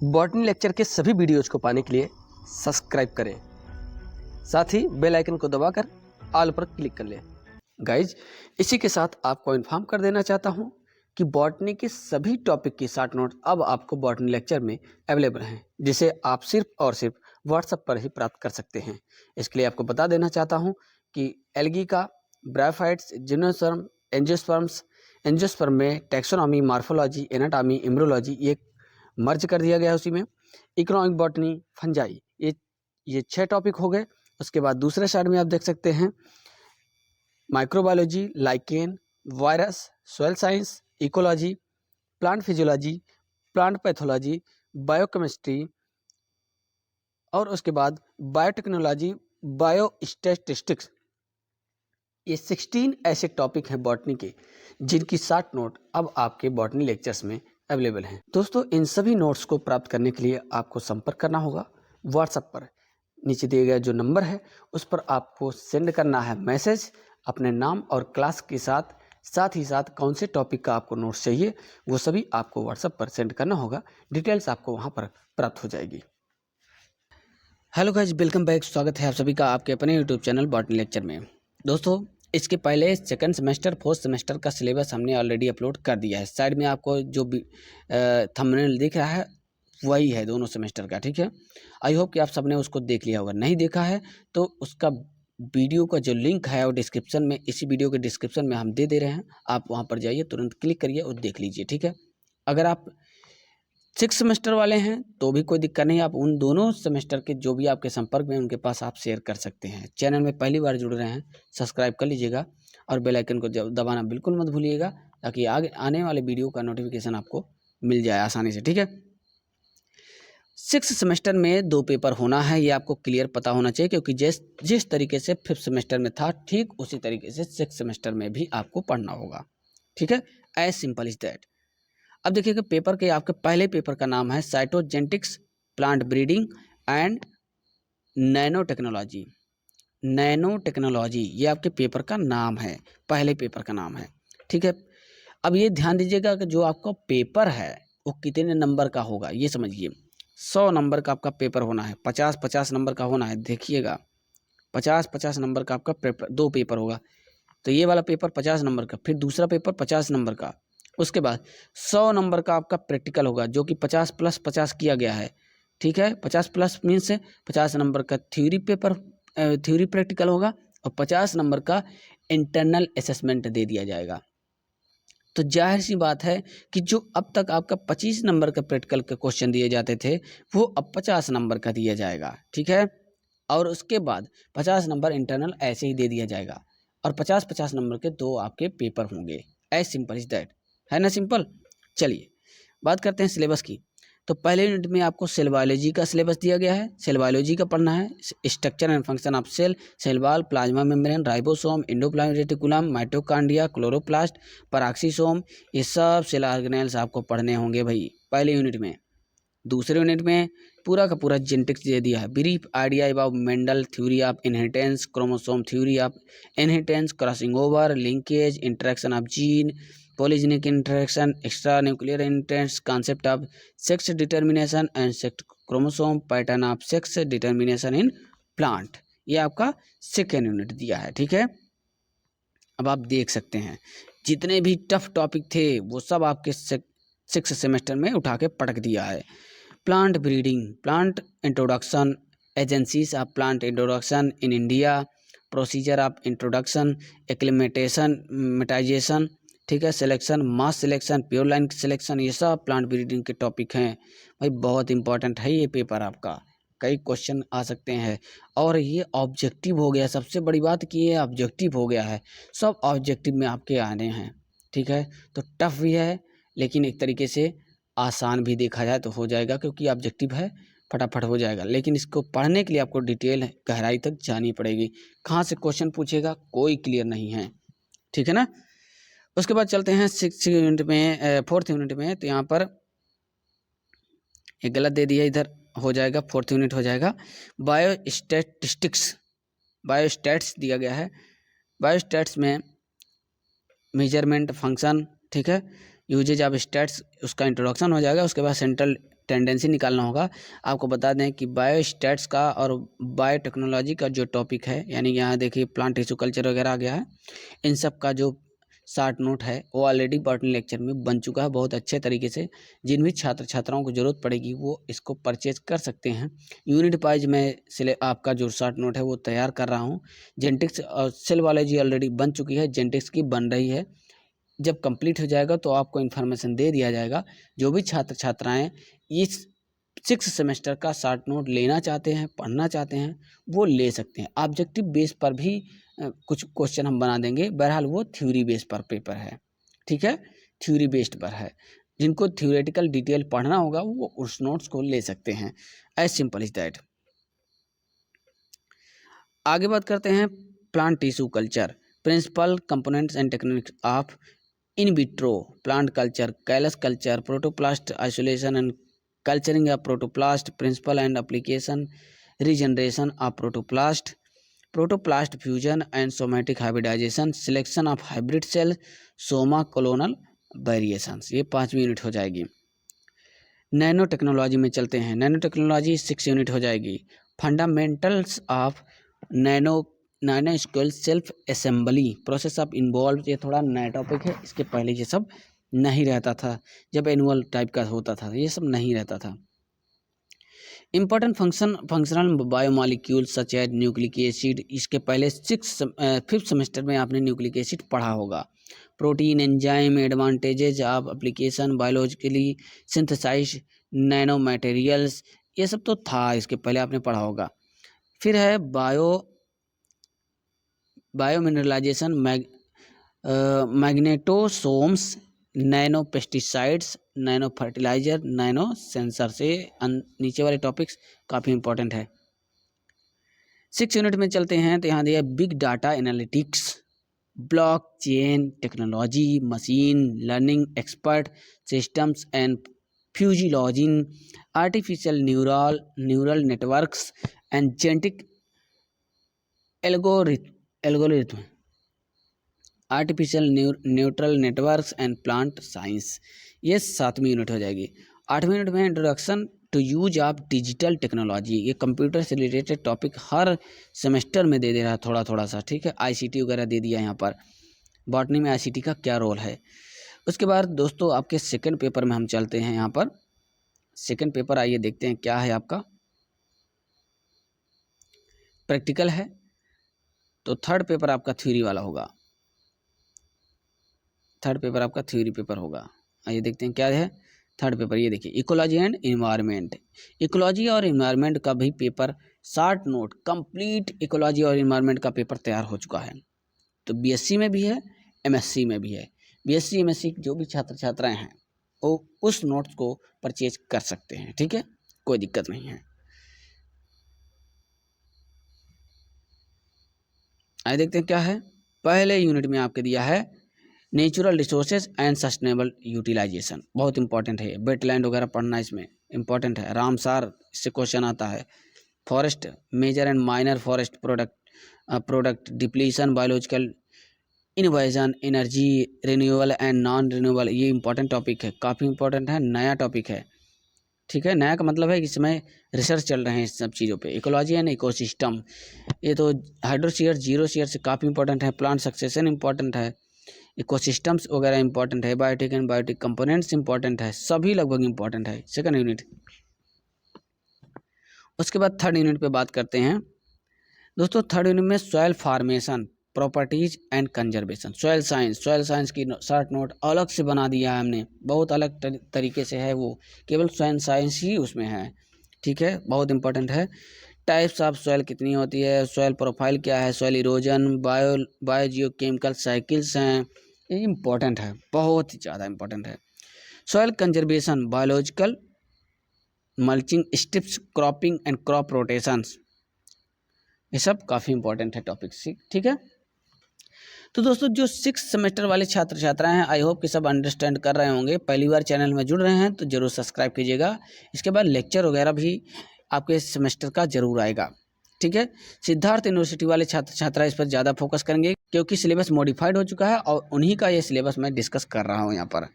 Botany lecture के सभी videos को पाने के लिए सब्सक्राइब करें, साथ ही बेल आइकन को दबाकर ऑल पर क्लिक कर लें। गाइज, इसी के साथ आपको इन्फॉर्म कर देना चाहता हूं कि बॉटनी के सभी टॉपिक की शॉर्ट नोट अब आपको बॉटनी लेक्चर में अवेलेबल हैं, जिसे आप सिर्फ और सिर्फ व्हाट्सएप पर ही प्राप्त कर सकते हैं। इसके लिए आपको बता देना चाहता हूं कि एल्गी का, ब्रायोफाइट्स, जिम्नोस्पर्म, एंजियोस्पर्म में टैक्सोनॉमी, मॉर्फोलॉजी, एनाटॉमी, इम्ब्रोलॉजी ये मर्ज कर दिया गया है। उसी में इकोनॉमिक बॉटनी, फंजाई, ये 6 टॉपिक हो गए। उसके बाद दूसरे साइड में आप देख सकते हैं microbiology, lichen, virus, soil science, ecology, plant physiology, plant pathology, biochemistry और उसके बाद बायोटेक्नोलॉजी, बायोस्टैटिस्टिक्स। ये 16 ऐसे टॉपिक हैं बॉटनी के जिनकी शॉर्ट नोट अब आपके बॉटनी लेक्चर्स में अवेलेबल हैं। दोस्तों, इन सभी नोट्स को प्राप्त करने के लिए आपको संपर्क करना होगा व्हाट्सएप पर। नीचे दिए गया जो नंबर है उस पर आपको सेंड करना है मैसेज अपने नाम और क्लास के साथ ही साथ कौन से टॉपिक का आपको नोट्स चाहिए वो सभी आपको व्हाट्सएप पर सेंड करना होगा। डिटेल्स आपको वहाँ पर प्राप्त हो जाएगी। Hello guys, welcome back. स्वागत है आप सभी का आपके अपने यूट्यूब चैनल बॉटनी लेक्चर में। दोस्तों, इसके पहले सेकंड सेमेस्टर, फोर्थ सेमेस्टर का सिलेबस हमने ऑलरेडी अपलोड कर दिया है। साइड में आपको जो भी थंबनेल दिख रहा है वही है दोनों सेमेस्टर का, ठीक है। आई होप कि आप सबने उसको देख लिया होगा। नहीं देखा है तो उसका वीडियो का जो लिंक है वो डिस्क्रिप्शन में, इसी वीडियो के डिस्क्रिप्शन में हम दे रहे हैं। आप वहाँ पर जाइए, तुरंत क्लिक करिए और देख लीजिए, ठीक है। अगर आप 6 सेमेस्टर वाले हैं तो भी कोई दिक्कत नहीं, आप उन दोनों सेमेस्टर के जो भी आपके संपर्क में उनके पास आप शेयर कर सकते हैं। चैनल में पहली बार जुड़ रहे हैं, सब्सक्राइब कर लीजिएगा और बेल आइकन को दबाना बिल्कुल मत भूलिएगा, ताकि आगे आने वाले वीडियो का नोटिफिकेशन आपको मिल जाए आसानी से, ठीक है। 6 सेमेस्टर में 2 पेपर होना है, ये आपको क्लियर पता होना चाहिए, क्योंकि जिस तरीके से 5th सेमेस्टर में था ठीक उसी तरीके से 6th सेमेस्टर में भी आपको पढ़ना होगा, ठीक है। As simple is that. अब देखिए कि पेपर के आपके पहले पेपर का नाम है cytogenetics, plant breeding and nano technology. Nano technology ये आपके पेपर का नाम है, पहले पेपर का नाम है, ठीक है। अब ये ध्यान दीजिएगा कि जो आपका पेपर है वो कितने नंबर का होगा, ये समझिए। 100 नंबर का आपका पेपर होना है, 50-50 नंबर का होना है। देखिएगा, 50-50 नंबर का आपका पेपर, 2 पेपर होगा। तो ये वाला पेपर 50 नंबर का, फिर दूसरा पेपर 50 नंबर का, उसके बाद 100 नंबर का आपका प्रैक्टिकल होगा, जो कि 50 + 50 किया गया है, ठीक है। 50 प्लस मीन्स 50 नंबर का थ्योरी पेपर, थ्योरी प्रैक्टिकल होगा, और 50 नंबर का इंटरनल असेसमेंट दे दिया जाएगा। तो जाहिर सी बात है कि जो अब तक आपका 25 नंबर का प्रैक्टिकल के क्वेश्चन दिए जाते थे वो अब 50 नंबर का दिया जाएगा, ठीक है। और उसके बाद 50 नंबर इंटरनल ऐसे ही दे दिया जाएगा, और 50-50 नंबर के 2 आपके पेपर होंगे। एज सिंपल इज दैट, है ना, सिंपल। चलिए बात करते हैं सिलेबस की। तो पहले यूनिट में आपको सेल बायोलॉजी का सिलेबस दिया गया है। सेल बायोलॉजी का पढ़ना है, structure and function of cell, cell wall, plasma membrane, ribosome, endoplasmic reticulum, mitochondria, chloroplast, peroxisome, ये सब सेल ऑर्गेनेल्स आपको पढ़ने होंगे भाई पहले यूनिट में। दूसरे यूनिट में पूरा का पूरा जेनेटिक्स दे दिया है। Brief idea about Mendel, theory of inheritance, chromosome theory of inheritance, crossing over, linkage, interaction of gene, polygenic interaction, extra nuclear interaction, concept of sex determination and sex chromosome, pattern of sex determination in plant. ये आपका second unit दिया है, ठीक है। अब आप देख सकते हैं जितने भी टफ टॉपिक थे वो सब आपके 6 सेमेस्टर में उठा के पटक दिया है। Plant breeding, plant introduction, agencies of plant introduction in India, procedure of introduction, acclimatization, मेटाइजेशन, ठीक है, selection, mass selection, pure line selection, ये सब प्लांट ब्रीडिंग के टॉपिक हैं भाई। बहुत इंपॉर्टेंट है ये पेपर आपका, कई क्वेश्चन आ सकते हैं। और ये ऑब्जेक्टिव हो गया, सबसे बड़ी बात कि ये ऑब्जेक्टिव हो गया है, सब ऑब्जेक्टिव में आपके आने हैं, ठीक है। तो टफ भी है लेकिन एक तरीके से आसान भी देखा जाए तो हो जाएगा, क्योंकि ऑब्जेक्टिव है, फटाफट हो जाएगा। लेकिन इसको पढ़ने के लिए आपको डिटेल गहराई तक जानी पड़ेगी। कहाँ से क्वेश्चन पूछेगा कोई क्लियर नहीं है, ठीक है ना। उसके बाद चलते हैं 6 यूनिट में, 4th यूनिट में। तो यहाँ पर एक गलत दे दिया, इधर हो जाएगा 4th यूनिट हो जाएगा बायोस्टैटिस्टिक्स, बायोस्टैट्स दिया गया है। बायोस्टैट्स में मेजरमेंट फंक्शन, ठीक है, यूजेज ऑफ स्टैट्स, उसका इंट्रोडक्शन हो जाएगा। उसके बाद सेंट्रल टेंडेंसी निकालना होगा। आपको बता दें कि बायोस्टैट्स का और बायोटेक्नोलॉजी का जो टॉपिक है, यानी यहाँ देखिए प्लांट टिश्यू कल्चर वगैरह आ गया है, इन सब का जो शॉर्ट नोट है वो ऑलरेडी बॉटनी लेक्चर में बन चुका है बहुत अच्छे तरीके से। जिन भी छात्र छात्राओं को ज़रूरत पड़ेगी वो इसको परचेज कर सकते हैं। यूनिट वाइज मैं आपका जो शॉर्ट नोट है वो तैयार कर रहा हूँ। जेनेटिक्स और सेल बायोलॉजी ऑलरेडी बन चुकी है, जेनेटिक्स की बन रही है। जब कंप्लीट हो जाएगा तो आपको इन्फॉर्मेशन दे दिया जाएगा। जो भी छात्र छात्राएँ इस 6 सेमेस्टर का शॉर्ट नोट लेना चाहते हैं, पढ़ना चाहते हैं, वो ले सकते हैं। ऑब्जेक्टिव बेस पर भी कुछ क्वेश्चन हम बना देंगे। बहरहाल वो थ्योरी बेस पर पेपर है, ठीक है, थ्योरी बेस्ड पर है। जिनको थ्योरेटिकल डिटेल पढ़ना होगा वो उस नोट्स को ले सकते हैं। As simple is that. आगे बात करते हैं plant tissue culture, principle components and techniques of in vitro plant culture, callus culture, protoplast isolation and culturing of protoplast, principle and application, regeneration of protoplast, protoplast fusion and somatic hybridisation, selection of hybrid cell, somaclonal variations. ये 5वीं unit हो जाएगी। Nano technology में चलते हैं। Nano technology 6 unit हो जाएगी। Fundamentals of nano scale self assembly, process of involve, ये थोड़ा नया टॉपिक है। इसके पहले ये सब नहीं रहता था, जब एनुअल टाइप का होता था ये सब नहीं रहता था। Important functional biomolecule such as nucleic acid, इसके पहले 5th सेमेस्टर में आपने न्यूक्लिक एसिड पढ़ा होगा। Protein, enzyme, advantages of application, biologically synthesised nano materials, ये सब तो था, इसके पहले आपने पढ़ा होगा। फिर है biomineralization, magnetosomes, nano pesticides, nano fertilizer, nano sensor से नीचे वाले टॉपिक्स काफ़ी इंपॉर्टेंट है। 6 यूनिट में चलते हैं तो यहाँ दिया big data analytics, blockchain technology, machine learning, expert systems and physiology, artificial neural networks and genetic algorithm, artificial neural networks and plant science. ये 7वीं यूनिट हो जाएगी। 8वीं यूनिट में introduction to use of digital technology, ये computer से related topic हर semester में दे रहा है थोड़ा थोड़ा सा, ठीक है। आईसीटी वगैरह दे दिया यहाँ पर, बॉटनी में आईसीटी का क्या रोल है। उसके बाद दोस्तों आपके सेकंड पेपर में हम चलते हैं। यहाँ पर सेकंड पेपर आइए देखते हैं क्या है आपका। प्रैक्टिकल है तो थर्ड पेपर आपका थ्योरी वाला होगा, थर्ड पेपर आपका थ्योरी पेपर होगा। आइए देखते हैं क्या है थर्ड पेपर। ये देखिए इकोलॉजी एंड इन्वायरमेंट, इकोलॉजी और इन्वायरमेंट का भी paper short note complete ecology और इन्वायरमेंट का पेपर तैयार हो चुका है। तो बीएससी में भी है, एमएससी में भी है। बीएससी एमएससी जो भी छात्र छात्राएं हैं वो उस नोट्स को परचेज कर सकते हैं, ठीक है, कोई दिक्कत नहीं है। आइए देखते हैं क्या है। पहले यूनिट में आपके दिया है natural resources and sustainable utilisation, बहुत इंपॉर्टेंट है। वेटलैंड वगैरह पढ़ना इसमें इंपॉर्टेंट है। रामसार से क्वेश्चन आता है। Forest major and minor forest product depletion, biological innovation, energy renewable and non renewable, ये इंपॉर्टेंट टॉपिक है, काफ़ी इंपॉर्टेंट है, नया टॉपिक है, ठीक है। नया का मतलब है कि इसमें रिसर्च चल रहे हैं इस सब चीज़ों पे। इकोलॉजी एंड इकोसिस्टम, ये तो हाइड्रोशियर जीरोशियर से काफ़ी इंपॉर्टेंट है। प्लांट सक्सेशन इंपॉर्टेंट है, इकोसिस्टम्स वगैरह इंपॉर्टेंट है, biotic and biotic components important है, सभी लगभग इंपॉर्टेंट है सेकंड यूनिट। उसके बाद थर्ड यूनिट पे बात करते हैं दोस्तों। थर्ड यूनिट में soil formation, properties and conservation, soil science की शॉर्ट नोट अलग से बना दिया है हमने, बहुत अलग तरीके से है वो, केवल सॉइल साइंस ही उसमें है, ठीक है, बहुत इंपॉर्टेंट है। टाइप्स ऑफ सॉइल कितनी होती है, सॉइल प्रोफाइल क्या है, सॉइल इरोजन, बायोजियोकेमिकल साइकिल्स हैं, ये इंपॉर्टेंट है, बहुत ही ज़्यादा इंपॉर्टेंट है। Soil conservation, biological mulching strips, cropping and crop rotations, ये सब काफ़ी इंपॉर्टेंट है टॉपिक्स, ठीक है। तो दोस्तों जो 6 सेमेस्टर वाले छात्र छात्राएं हैं, आई होप कि सब अंडरस्टैंड कर रहे होंगे। पहली बार चैनल में जुड़ रहे हैं तो जरूर सब्सक्राइब कीजिएगा। इसके बाद लेक्चर वगैरह भी आपके सेमेस्टर का जरूर आएगा, ठीक है। सिद्धार्थ यूनिवर्सिटी वाले छात्र छात्रा इस पर ज़्यादा फोकस करेंगे क्योंकि सिलेबस मॉडिफाइड हो चुका है और उन्हीं का ये सिलेबस मैं डिस्कस कर रहा हूँ यहाँ पर,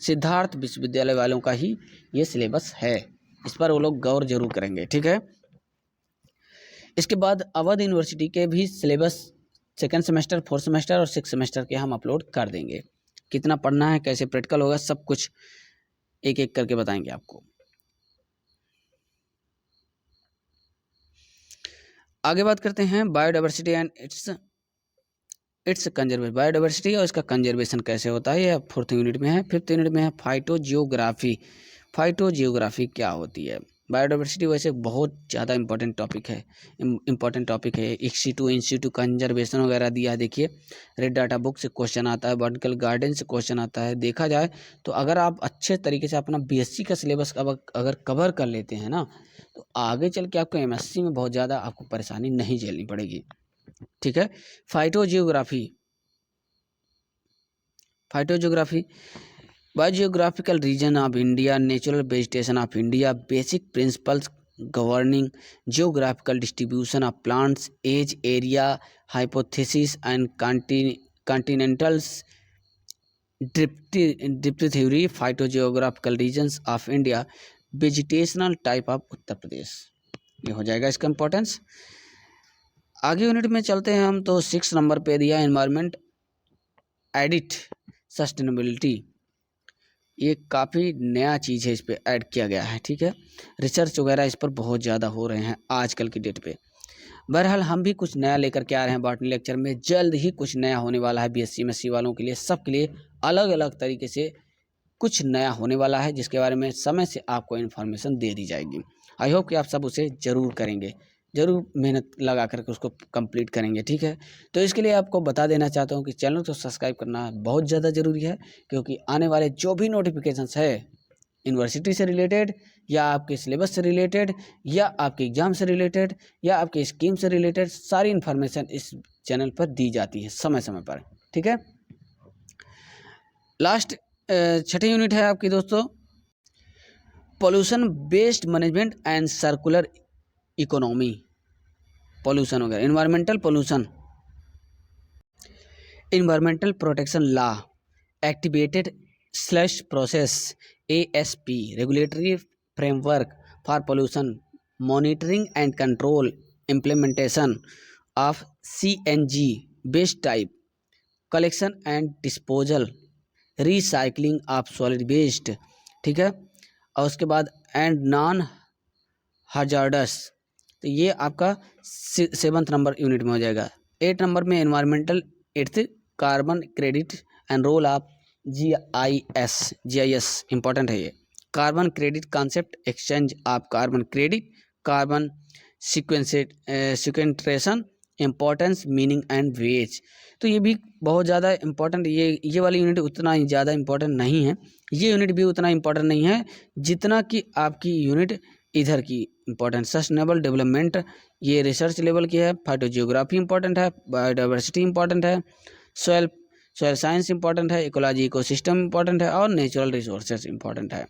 सिद्धार्थ विश्वविद्यालय वालों का ही ये सिलेबस है, इस पर वो लोग गौर जरूर करेंगे, ठीक है। इसके बाद अवध यूनिवर्सिटी के भी syllabus second semester, fourth semester और सिक्स सेमेस्टर के हम अपलोड कर देंगे। कितना पढ़ना है, कैसे प्रैक्टिकल होगा, सब कुछ एक एक करके बताएंगे आपको। आगे बात करते हैं biodiversity and it's conservation. Biodiversity और इसका कंजर्वेशन कैसे होता है, ये फोर्थ यूनिट में है। फिफ्थ यूनिट में है फाइटोजियोग्राफी। फाइटोजियोग्राफी क्या होती है? बायोडाइवर्सिटी वैसे बहुत ज़्यादा इंपॉर्टेंट टॉपिक है। इन-सिटू कंजर्वेशन वगैरह दिया है। देखिए रेड डाटा बुक से क्वेश्चन आता है, बॉटनिकल गार्डन से क्वेश्चन आता है। देखा जाए तो अगर आप अच्छे तरीके से अपना बीएससी का सिलेबस अगर कवर कर लेते हैं ना, तो आगे चल के आपको एमएससी में बहुत ज़्यादा आपको परेशानी नहीं झेलनी पड़ेगी, ठीक है। Phytogeography biogeographical region of India, natural vegetation of India, basic principles governing geographical distribution of plants, age, area, hypothesis and continentals, drift theory, phytogeographical regions of India, vegetational type of Uttar Pradesh. ये हो जाएगा इसका इंपॉर्टेंस। आगे unit में चलते हैं हम, तो 6 नंबर पे दिया एनवायरनमेंट एडिट सस्टेनेबिलिटी। ये काफ़ी नया चीज़ है, इस पर ऐड किया गया है, ठीक है। रिसर्च वगैरह इस पर बहुत ज़्यादा हो रहे हैं आजकल की डेट पे। बहरहाल हम भी कुछ नया लेकर के आ रहे हैं बॉटनी लेक्चर में। जल्द ही कुछ नया होने वाला है बीएससी एमएससी वालों के लिए, सबके लिए अलग अलग तरीके से कुछ नया होने वाला है, जिसके बारे में समय से आपको इन्फॉर्मेशन दे दी जाएगी। आई होप कि आप सब उसे ज़रूर करेंगे, ज़रूर मेहनत लगा करके उसको कंप्लीट करेंगे, ठीक है। तो इसके लिए आपको बता देना चाहता हूँ कि चैनल को सब्सक्राइब करना बहुत ज़्यादा ज़रूरी है, क्योंकि आने वाले जो भी नोटिफिकेशंस है यूनिवर्सिटी से रिलेटेड, या आपके सिलेबस से रिलेटेड, या आपके एग्ज़ाम से रिलेटेड, या आपके स्कीम से रिलेटेड, सारी इन्फॉर्मेशन इस चैनल पर दी जाती है समय समय पर, ठीक है। लास्ट छठी यूनिट है आपकी दोस्तों, pollution based management and circular economy. Pollution वगैरह, environmental protection law, activated slash process, ASP, regulatory framework for pollution monitoring and control, implementation of CNG based type, collection and disposal, recycling of solid waste, ठीक है। और उसके बाद and non hazardous, तो ये आपका 7th number unit में हो जाएगा। 8 नंबर में environmental, 8th carbon credit and role of GIS important है ये। Carbon credit concept, exchange of carbon credit, carbon sequestration, importance, meaning and ways. तो ये भी बहुत ज़्यादा इंपॉर्टेंट, ये वाली यूनिट उतना ही ज़्यादा इंपॉर्टेंट नहीं है। ये यूनिट भी उतना इंपॉर्टेंट नहीं है जितना कि आपकी यूनिट इधर की इंपॉर्टेंट। सस्टेनेबल डेवलपमेंट, ये रिसर्च लेवल की है। फाइटोजियोग्राफी इंपॉर्टेंट है, बायोडाइवर्सिटी इंपॉर्टेंट है, सॉयल साइंस इंपॉर्टेंट है, इकोलॉजी इकोसिस्टम इंपॉर्टेंट है, और नेचुरल रिसोर्सेज इंपॉर्टेंट है,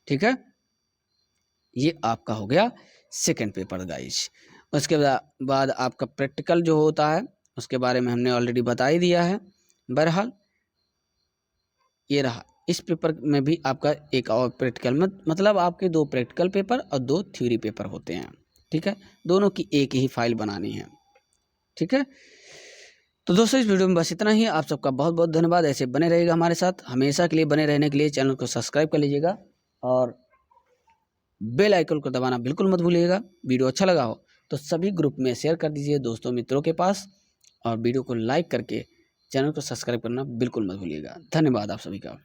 ठीक है। ये आपका हो गया सेकेंड पेपर गाइस। उसके बाद आपका प्रैक्टिकल जो होता है उसके बारे में हमने ऑलरेडी बता ही दिया है। बहरहाल ये रहा, इस पेपर में भी आपका एक और प्रैक्टिकल मतलब आपके 2 प्रैक्टिकल पेपर और 2 थ्योरी पेपर होते हैं, ठीक है। दोनों की एक ही फाइल बनानी है, ठीक है। तो दोस्तों इस वीडियो में बस इतना ही। आप सबका बहुत बहुत धन्यवाद। ऐसे बने रहेगा हमारे साथ, हमेशा के लिए बने रहने के लिए चैनल को सब्सक्राइब कर लीजिएगा और बेल आइकन को दबाना बिल्कुल मत भूलिएगा। वीडियो अच्छा लगा हो तो सभी ग्रुप में शेयर कर दीजिए दोस्तों मित्रों के पास, और वीडियो को लाइक करके चैनल को सब्सक्राइब करना बिल्कुल मत भूलिएगा। धन्यवाद आप सभी का।